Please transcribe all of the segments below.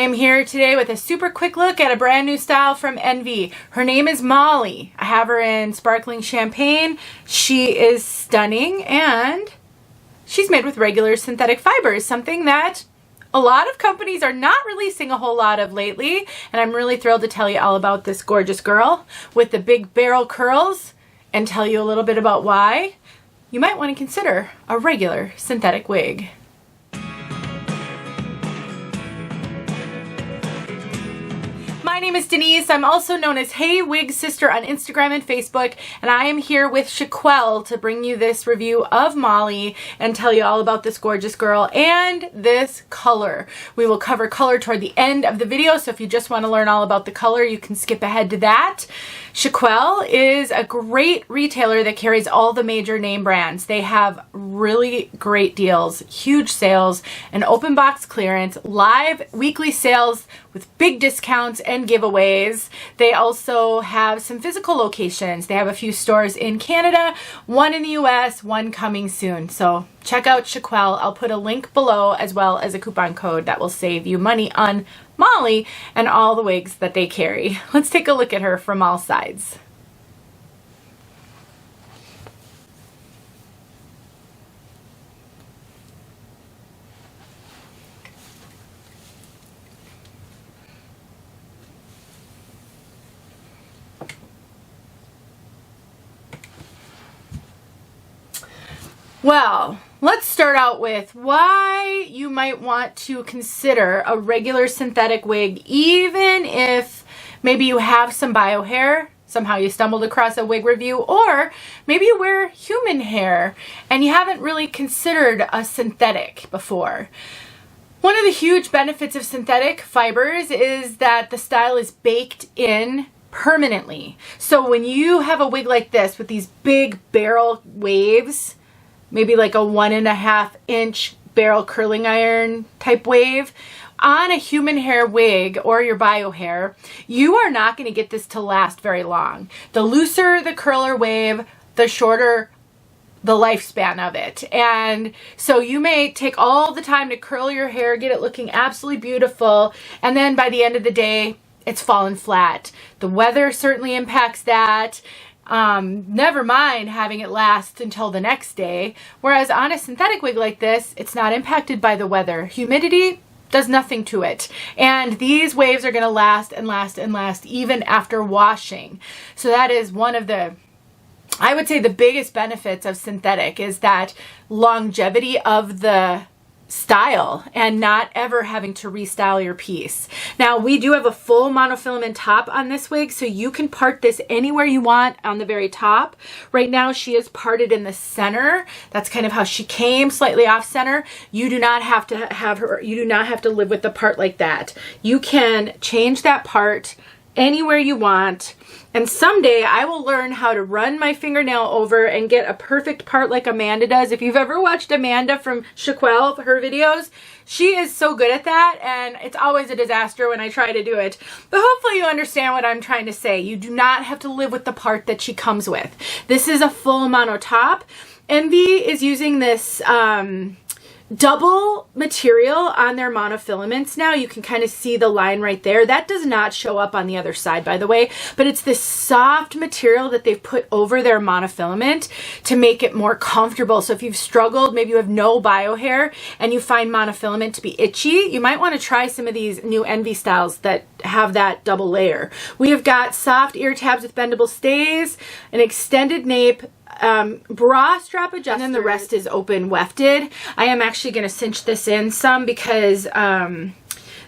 am here today with a super quick look at a brand new style from Envy. Her name is Molly. I have her in sparkling champagne. She is stunning and she's made with regular synthetic fibers, something that a lot of companies are not releasing a whole lot of lately. And I'm really thrilled to tell you all about this gorgeous girl with the big barrel curls and tell you a little bit about why you might want to consider a regular synthetic wig. My name is Denise. I'm also known as heywigsister on Instagram and Facebook, and I am here with Chiquel to bring you this review of Molly and tell you all about this gorgeous girl and this color. We will cover color toward the end of the video, so if you just want to learn all about the color, you can skip ahead to that. Chiquel is a great retailer that carries all the major name brands. They have really great deals, huge sales, an open box clearance, live weekly sales with big discounts and giveaways. They also have some physical locations. They have a few stores in Canada, one in the US, one coming soon. So check out Chiquel. I'll put a link below as well as a coupon code that will save you money on Molly and all the wigs that they carry. Let's take a look at her from all sides. Well, let's start out with why you might want to consider a regular synthetic wig, even if maybe you have some bio hair, somehow you stumbled across a wig review, or maybe you wear human hair and you haven't really considered a synthetic before. One of the huge benefits of synthetic fibers is that the style is baked in permanently. So when you have a wig like this with these big barrel waves, maybe like a 1.5 inch barrel curling iron type wave on a human hair wig or your bio hair, you are not going to get this to last very long. The looser the curler wave, the shorter the lifespan of it. And so you may take all the time to curl your hair, get it looking absolutely beautiful, and then by the end of the day, it's fallen flat. The weather certainly impacts that. Never mind having it last until the next day. Whereas on a synthetic wig like this, it's not impacted by the weather. Humidity does nothing to it. And these waves are going to last and last and last even after washing. So that is one of the, I would say, the biggest benefits of synthetic is that longevity of the style and not ever having to restyle your piece. Now we do have a full monofilament top on this wig, so you can part this anywhere you want on the very top. Right now she is parted in the center. That's kind of how she came, slightly off center. You do not have to have her, you do not have to live with the part like that. You can change that part anywhere you want. And someday I will learn how to run my fingernail over and get a perfect part like Amanda does. If you've ever watched Amanda from Chiquel, her videos, she is so good at that, and it's always a disaster when I try to do it. But hopefully you understand what I'm trying to say. You do not have to live with the part that she comes with. This is a full mono top. Envy is using this double material on their monofilaments now. You can kind of see the line right there. That does not show up on the other side, by the way, but it's this soft material that they've put over their monofilament to make it more comfortable. So if you've struggled, maybe you have no bio hair and you find monofilament to be itchy, you might want to try some of these new Envy styles that have that double layer. We have got soft ear tabs with bendable stays, an extended nape, bra strap adjuster, and then the rest is open wefted. I am actually going to cinch this in some because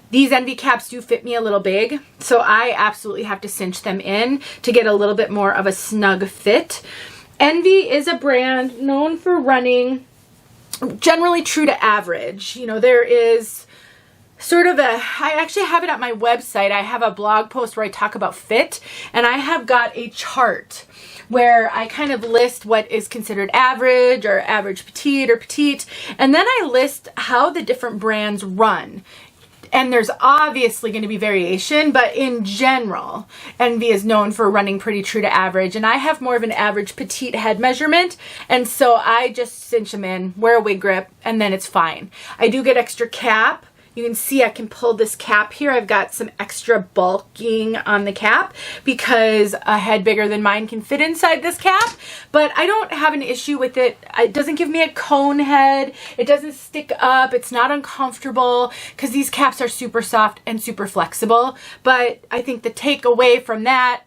these Envy caps do fit me a little big, so I absolutely have to cinch them in to get a little bit more of a snug fit. Envy is a brand known for running generally true to average. You know, there is sort of a, I actually have it at my website. I have a blog post where I talk about fit, and I have got a chart where I kind of list what is considered average or average petite or petite, and then I list how the different brands run. And there's obviously going to be variation, but in general, Envy is known for running pretty true to average. And I have more of an average petite head measurement, and so I just cinch them in, wear a wig grip, and then it's fine. I do get extra cap you can see I can pull this cap here. I've got some extra bulking on the cap because a head bigger than mine can fit inside this cap, but I don't have an issue with it. It doesn't give me a cone head. It doesn't stick up. It's not uncomfortable because these caps are super soft and super flexible. But I think the takeaway from that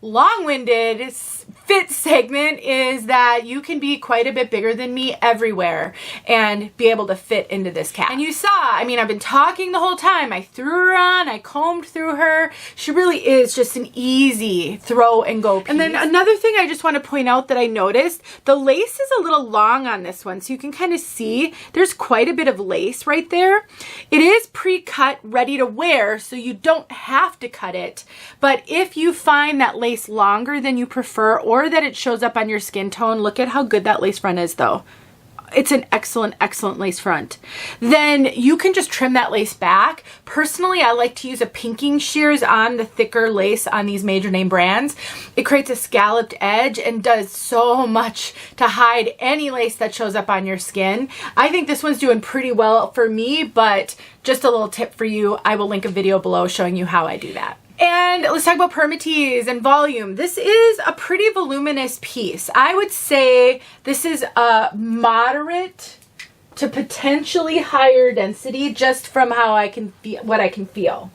long-winded fit segment is that you can be quite a bit bigger than me everywhere and be able to fit into this cap. And you saw, I mean, I've been talking the whole time. I threw her on, I combed through her. She really is just an easy throw and go piece. And then another thing I just want to point out that I noticed, the lace is a little long on this one, so you can kind of see there's quite a bit of lace right there. It is pre-cut, ready to wear, so you don't have to cut it. But if you find that lace longer than you prefer, or that it shows up on your skin tone, look at how good that lace front is though. It's an excellent, excellent lace front. Then you can just trim that lace back. Personally, I like to use a pinking shears on the thicker lace on these major name brands. It creates a scalloped edge and does so much to hide any lace that shows up on your skin. I think this one's doing pretty well for me, but just a little tip for you. I will link a video below showing you how I do that. And let's talk about Permatease and volume. This is a pretty voluminous piece. I would say this is a moderate to potentially higher density just from how I can feel, what I can feel.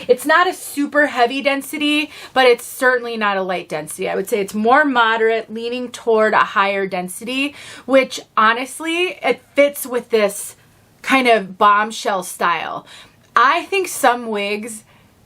It's not a super heavy density, but it's certainly not a light density. I would say it's more moderate, leaning toward a higher density, which honestly, it fits with this kind of bombshell style. I think some wigs,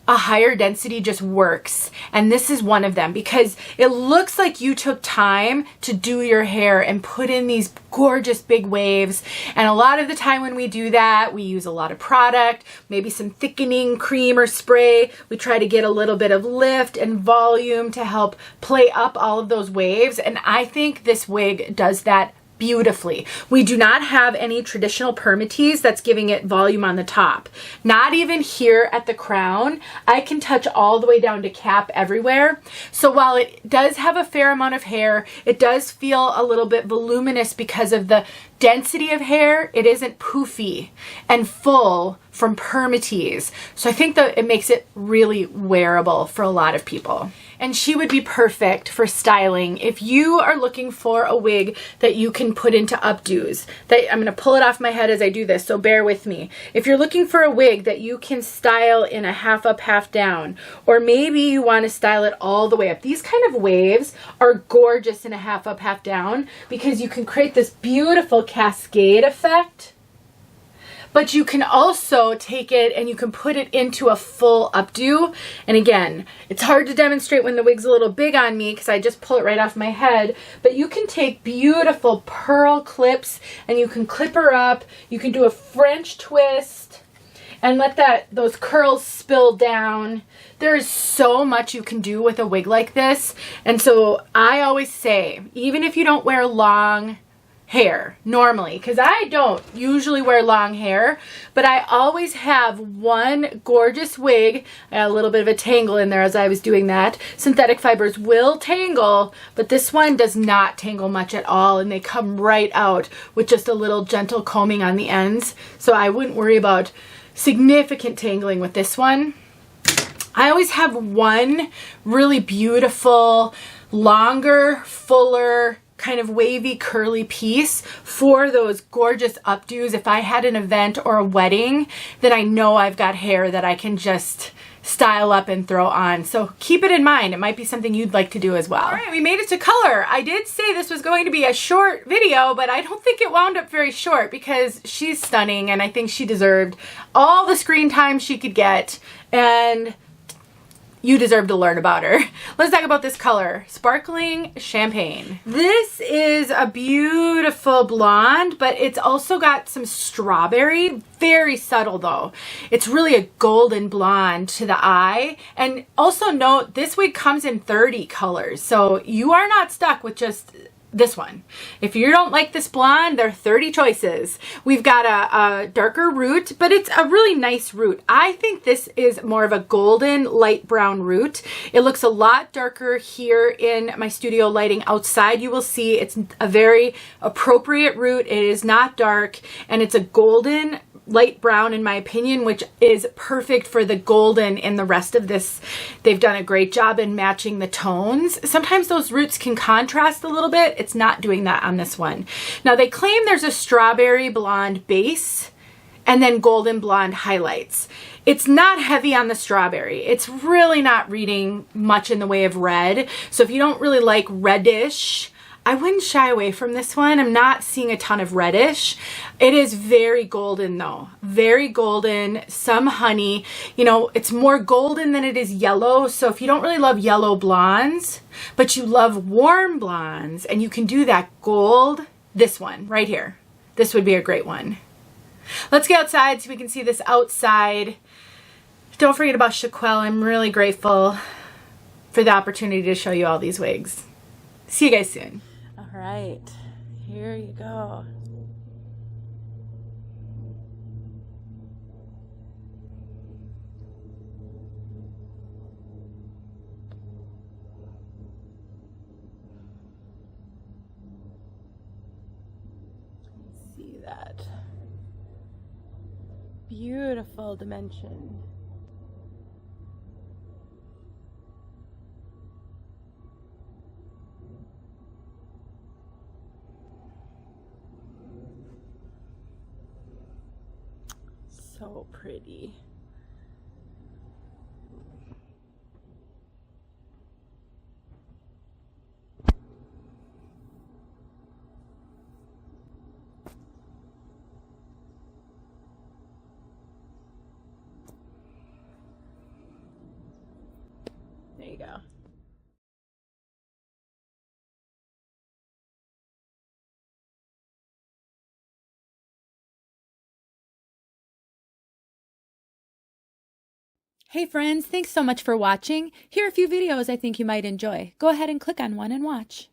a higher density just works, and this is one of them because it looks like you took time to do your hair and put in these gorgeous big waves. And a lot of the time when we do that, we use a lot of product, maybe some thickening cream or spray. We try to get a little bit of lift and volume to help play up all of those waves, and I think this wig does that beautifully. We do not have any traditional Permatease that's giving it volume on the top. Not even here at the crown. I can touch all the way down to cap everywhere. So while it does have a fair amount of hair, it does feel a little bit voluminous because of the density of hair. It isn't poofy and full from Permatease. So I think that it makes it really wearable for a lot of people. And she would be perfect for styling if you are looking for a wig that you can put into updos. I'm going to pull it off my head as I do this, so bear with me. If you're looking for a wig that you can style in a half up, half down, or maybe you want to style it all the way up. These kind of waves are gorgeous in a half up, half down because you can create this beautiful cascade effect. But you can also take it and you can put it into a full updo. And again, it's hard to demonstrate when the wig's a little big on me because I just pull it right off my head. But you can take beautiful pearl clips and you can clip her up. You can do a French twist and let those curls spill down. There is so much you can do with a wig like this. And so I always say, even if you don't wear long hair normally, because I don't usually wear long hair, but I always have one gorgeous wig. I got a little bit of a tangle in there as I was doing that. Synthetic fibers will tangle, but this one does not tangle much at all, and they come right out with just a little gentle combing on the ends. So I wouldn't worry about significant tangling with this one. I always have one really beautiful, longer, fuller, kind of wavy curly piece for those gorgeous updos. If I had an event or a wedding, then I know I've got hair that I can just style up and throw on. So keep it in mind. It might be something you'd like to do as well. All right, we made it to color. I did say this was going to be a short video, but I don't think it wound up very short because she's stunning and I think she deserved all the screen time she could get, and you deserve to learn about her. Let's talk about this color, Sparkling Champagne. This is a beautiful blonde, but it's also got some strawberry, very subtle though. It's really a golden blonde to the eye. And also note, this wig comes in 30 colors, so you are not stuck with just this one. If you don't like this blonde, there are 30 choices. We've got a darker root, but it's a really nice root. I think this is more of a golden light brown root. It looks a lot darker here in my studio lighting. Outside you will see it's a very appropriate root. It is not dark, and it's a golden light brown in my opinion, which is perfect for the golden in the rest of this. They've done a great job in matching the tones. Sometimes those roots can contrast a little bit. It's not doing that on this one. Now they claim there's a strawberry blonde base and then golden blonde highlights. It's not heavy on the strawberry. It's really not reading much in the way of red. So if you don't really like reddish, I wouldn't shy away from this one. I'm not seeing a ton of reddish. It is very golden though. Very golden, some honey. You know, it's more golden than it is yellow. So if you don't really love yellow blondes, but you love warm blondes and you can do that gold, this one right here. This would be a great one. Let's get outside so we can see this outside. Don't forget about Chiquel. I'm really grateful for the opportunity to show you all these wigs. See you guys soon. All right, here you go. See that beautiful dimension. So pretty. There you go. Hey friends, thanks so much for watching. Here are a few videos I think you might enjoy. Go ahead and click on one and watch.